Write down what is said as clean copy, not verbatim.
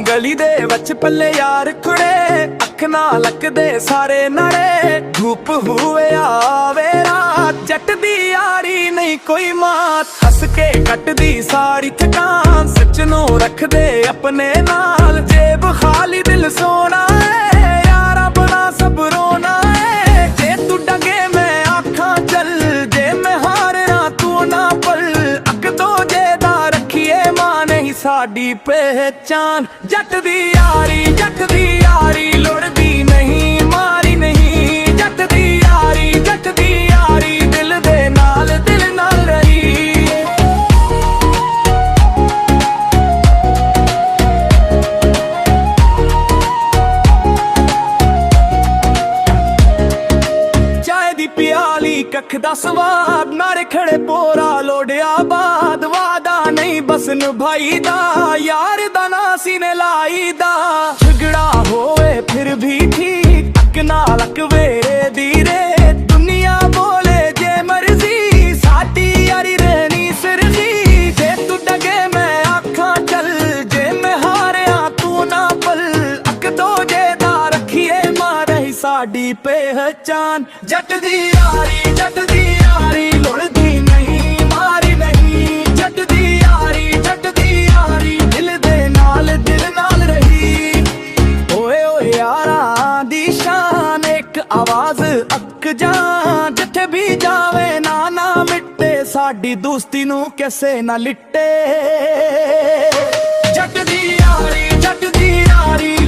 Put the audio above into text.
गली दे बच पल्ले यार कुड़े अख ना लकदे सारे नाले धूप हुए आवे रात जट दी यारी नहीं कोई मात हस के कट दी सारी थकान सच नो रख दे अपने नाल जेब खाली दिल सोना है यारा बड़ा सब रोना है जे तू डगे मैं आखा चल जे मैं हारा तू ना पल अक दो जेदा रखिए मां नहीं साडी पहचान जट दी यारी लुड़दी नहीं मारी नहीं जट दी यारी दिल दे नाल रही चाय दी प्याली कख दा स्वाद नारे खड़े पोरा लोड़िया बाद वादा नहीं बस निभाई दा यार दा ना सीने लाई दा झगड़ा होए फिर भी ठीक अक नाल अक वेरे दी रे दुनिया बोले जे मर्जी साडी यारी रहनी सिरजी जे तू डगे मैं आखा चल जे मैं हारिया तू ना पल अक दो जेदा रखिए मां रही साडी पहचान जट दी यारी लुड़दी नहीं मारी नहीं जट दी यारी दिल दे नाल रही ओए ओए यारा दी शान एक आवाज अक जा जिथे भी जावे ना मिटे साडी दोस्ती नू कैसे ना लिटे जट दी यारी